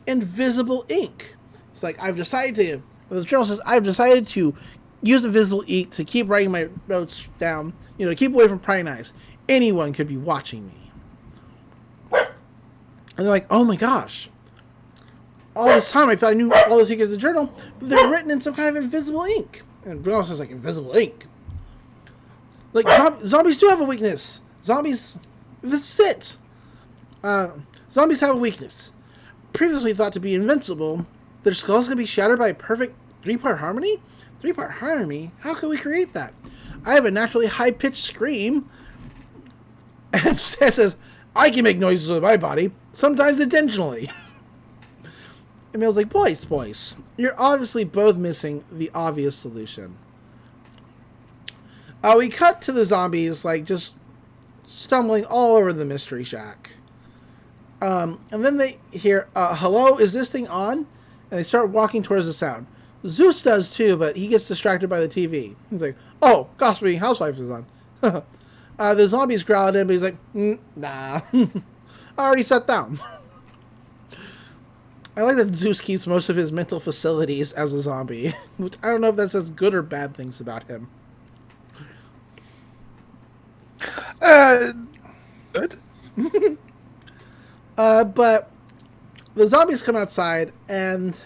invisible ink. It's like, the journal says, I've decided to use invisible ink to keep writing my notes down, to keep away from prying eyes. Anyone could be watching me. And they're like, oh my gosh. All this time I thought I knew all the secrets of the journal, but they're written in some kind of invisible ink. And Bruno says, like, invisible ink. Like, zombies do have a weakness. Zombies, this is it. Zombies have a weakness. Previously thought to be invincible, their skulls can be shattered by a perfect 3-part harmony? 3-part harmony? How can we create that? I have a naturally high-pitched scream. And Stan says, I can make noises with my body, sometimes intentionally. And Mabel's like, boys, you're obviously both missing the obvious solution. We cut to the zombies, like, just stumbling all over the mystery shack. And then they hear, hello, is this thing on? And they start walking towards the sound. Zeus does too, but he gets distracted by the TV. He's like, oh, Gossiping Housewife is on. The zombies growl at him, but he's like, nah. I already sat down. I like that Zeus keeps most of his mental facilities as a zombie. Which I don't know if that says good or bad things about him. Good. But the zombies come outside, and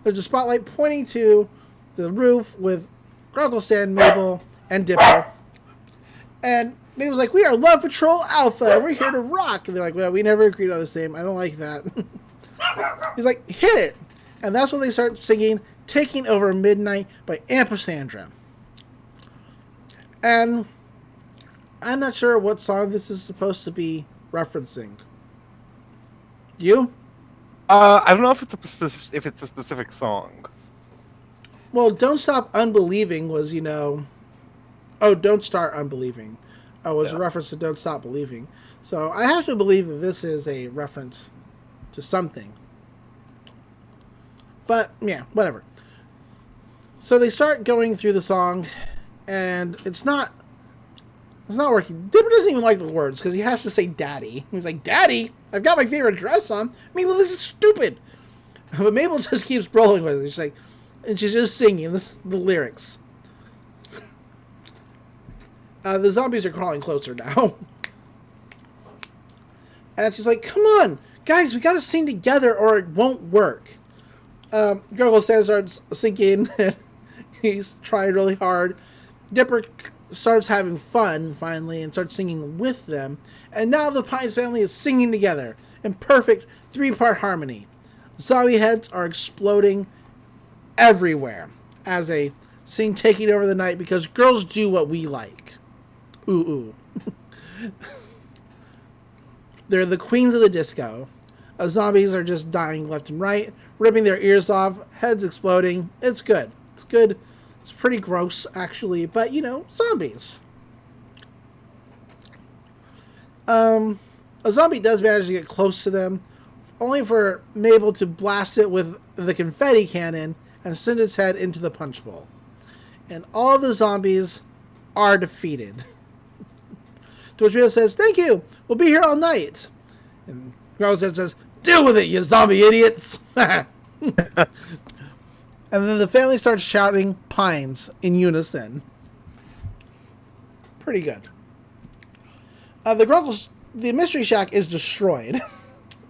there's a spotlight pointing to the roof with Grogglestan, Mable, and Dipper. And Mabel's like, we are Love Patrol Alpha, and we're here to rock. And they're like, well, we never agreed on this name. I don't like that. He's like, hit it. And that's when they start singing Taking Over Midnight by Ampersandra. And I'm not sure what song this is supposed to be referencing. You? I don't know if it's a specific song. Well, Don't Stop Unbelieving was, Oh, Don't Start Unbelieving. Was a reference to Don't Stop Believing. So I have to believe that this is a reference to something. But, yeah, whatever. So they start going through the song, and it's not working. Dipper doesn't even like the words, because he has to say daddy. He's like, daddy? I've got my favorite dress on. I mean, well, this is stupid. But Mabel just keeps rolling with it. She's like, and she's just singing the lyrics. The zombies are crawling closer now. And she's like, come on, guys, we gotta sing together or it won't work. Grogglestan starts singing, and he's trying really hard. Dipper starts having fun, finally, and starts singing with them. And now the Pines family is singing together in perfect 3-part harmony. Zombie heads are exploding everywhere as they sing Taking Over the Night, because girls do what we like. Ooh, ooh. They're the queens of the disco. Zombies are just dying left and right, ripping their ears off, heads exploding. It's good. It's good. It's pretty gross, actually, but, zombies. A zombie does manage to get close to them, only for Mabel to blast it with the confetti cannon and send its head into the punch bowl. And all the zombies are defeated. To which Mabel says, thank you, we'll be here all night. And Grogglestan says, deal with it, you zombie idiots! And then the family starts shouting Pines in unison. Pretty good. The Mystery Shack is destroyed.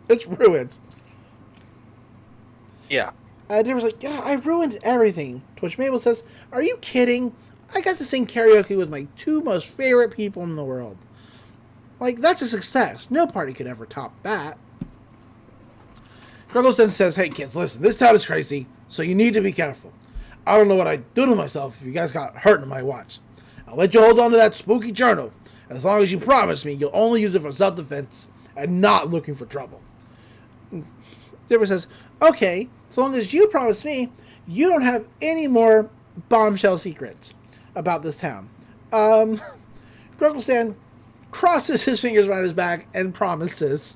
It's ruined. Yeah. Dipper's like, yeah, I ruined everything. To which Mabel says, are you kidding? I got to sing karaoke with my 2 most favorite people in the world. Like, that's a success. No party could ever top that. Grogglestan says, hey kids, listen, this town is crazy, so you need to be careful. I don't know what I'd do to myself if you guys got hurt on my watch. I'll let you hold on to that spooky journal, as long as you promise me you'll only use it for self-defense and not looking for trouble. Dipper says, okay, as long as you promise me you don't have any more bombshell secrets about this town. Grogglestan crosses his fingers around his back and promises.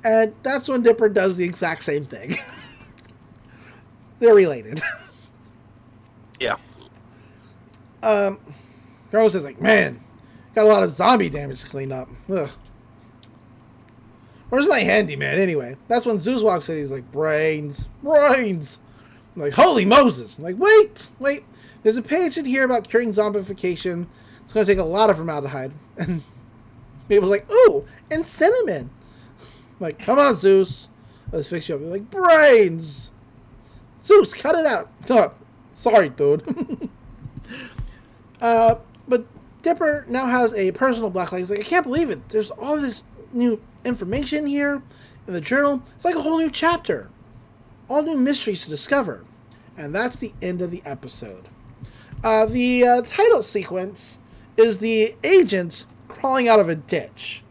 And that's when Dipper does the exact same thing. They're related. Yeah. Grogglestan's like, man, got a lot of zombie damage to clean up. Ugh. Where's my handyman anyway? That's when Zeus walks in. He's like, brains. I'm like, holy Moses. I'm like, wait. There's a page in here about curing zombification. It's going to take a lot of formaldehyde. And Mabel's like, ooh, and cinnamon. I'm like, come on, Zeus. Let's fix you up. They're like, brains. Zeus, cut it out. Oh, sorry, dude. But Dipper now has a personal blacklight. He's like, I can't believe it. There's all this new information here in the journal. It's like a whole new chapter. All new mysteries to discover. And that's the end of the episode. The title sequence is the agents crawling out of a ditch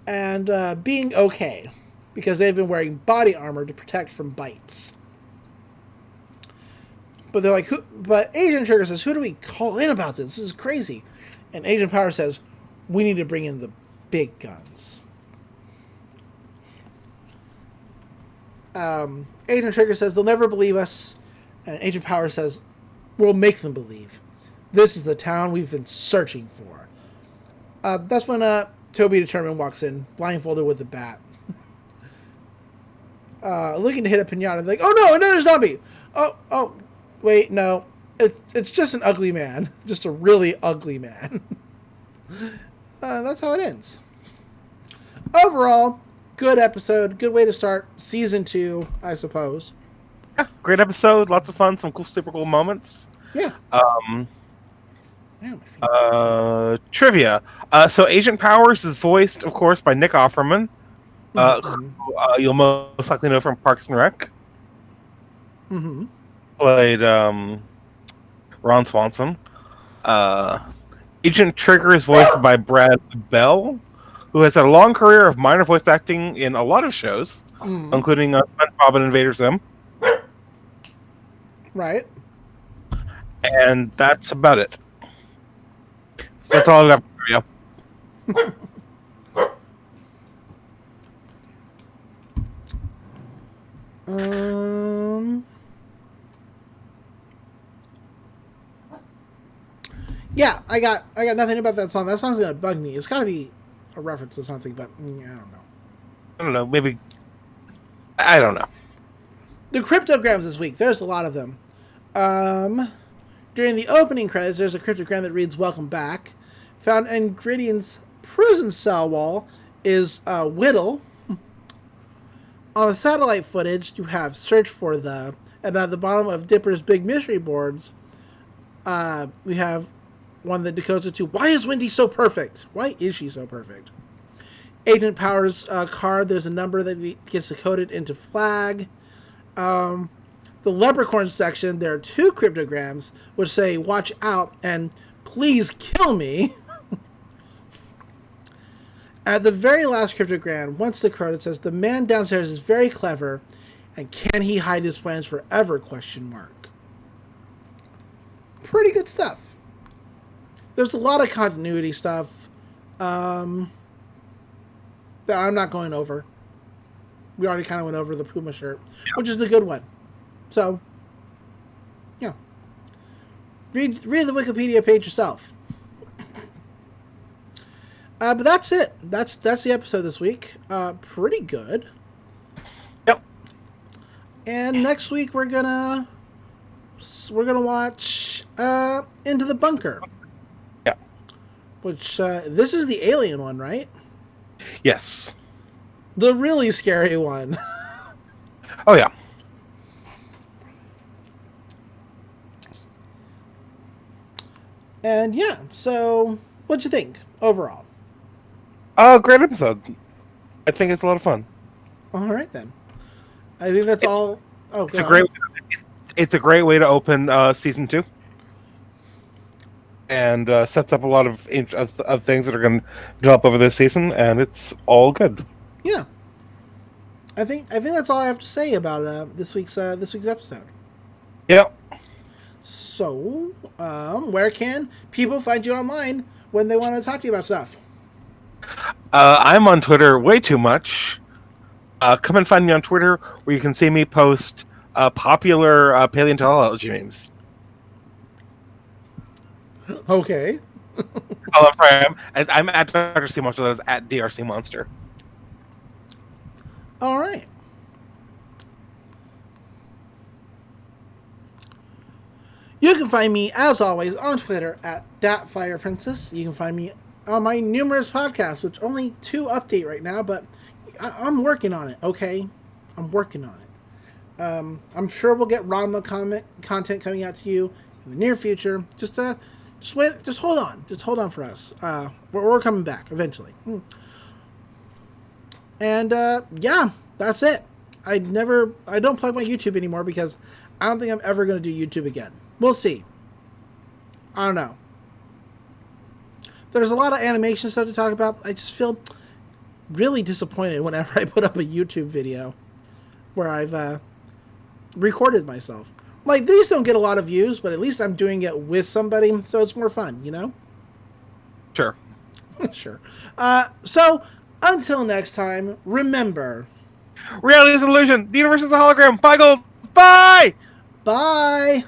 and being okay because they've been wearing body armor to protect from bites. But they're like, but Agent Trigger says, who do we call in about this? This is crazy. And Agent Power says, we need to bring in the big guns. Agent Trigger says, they'll never believe us. And Agent Power says, we'll make them believe. This is the town we've been searching for. That's when Toby Determined walks in, blindfolded with a bat. looking to hit a pinata. Like, oh no, another zombie! Oh, wait, no. It's just an ugly man. Just a really ugly man. That's how it ends. Overall, good episode. Good way to start Season 2, I suppose. Yeah, great episode. Lots of fun. Some cool, super cool moments. Yeah. Trivia. So Agent Powers is voiced, of course, by Nick Offerman. Who you'll most likely know from Parks and Rec. Mm-hmm. Played Ron Swanson. Agent Trigger is voiced by Brad Bell, who has had a long career of minor voice acting in a lot of shows, including SpongeBob and Invader Zim. Right. And that's about it. That's all I got for you. Yeah, I got nothing about that song. That song's gonna bug me. It's gotta be a reference to something, but I don't know. I don't know. Maybe. I don't know. The cryptograms this week. There's a lot of them. During the opening credits, there's a cryptogram that reads "Welcome back." Found in Gridion's prison cell wall is Whittle. On the satellite footage, you have "Search for the," and at the bottom of Dipper's big mystery boards, we have one that decodes it to "Why is Wendy so perfect? Why is she so perfect?" Agent Powers' card, there's a number that gets decoded into flag. The Leprechaun section, there are 2 cryptograms which say "Watch out" and "Please kill me." At the very last cryptogram, once the code, it says, "The man downstairs is very clever, and can he hide his plans forever?" ? Pretty good stuff. There's a lot of continuity stuff that I'm not going over. We already kind of went over the Puma shirt, which is the good one. So, yeah. Read the Wikipedia page yourself. But that's it. That's the episode this week. Pretty good. Yep. And next week we're gonna watch Into the Bunker. Yeah. Which this is the alien one, right? Yes. The really scary one. Oh yeah. And yeah, so what'd you think overall? Great episode. I think it's a lot of fun. All right then. I think that's all. Oh, it's a great way to open season 2, and sets up a lot of things that are going to develop over this season, and it's all good. Yeah. I think that's all I have to say about this week's episode. Yeah. So, where can people find you online when they want to talk to you about stuff? I'm on Twitter way too much. Come and find me on Twitter, where you can see me post popular paleontology memes. Okay. Oh, I'm sorry. I'm at Dr. C Monster. That is at DRC Monster. All right. You can find me, as always, on Twitter at DatFirePrincess. You can find me on my numerous podcasts, which only 2 update right now, but I'm working on it, okay? I'm working on it. I'm sure we'll get Ranma content coming out to you in the near future. Just wait, just hold on. Just hold on for us. We're coming back eventually. And, yeah, that's it. I don't plug my YouTube anymore because I don't think I'm ever going to do YouTube again. We'll see. I don't know. There's a lot of animation stuff to talk about. I just feel really disappointed whenever I put up a YouTube video where I've recorded myself. Like, these don't get a lot of views, but at least I'm doing it with somebody, so it's more fun, you know? Sure. Sure. So, until next time, remember... Reality is an illusion. The universe is a hologram. Bye, gold. Bye! Bye!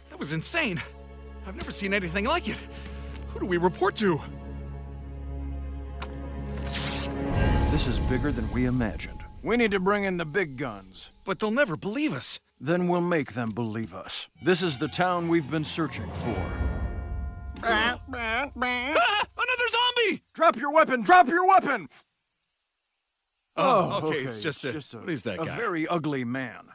That was insane. I've never seen anything like it. Who do we report to? This is bigger than we imagined. We need to bring in the big guns. But they'll never believe us. Then we'll make them believe us. This is the town we've been searching for. Ah, another zombie! Drop your weapon! Drop your weapon! Oh, okay, it's just a... What is that a guy? very ugly man.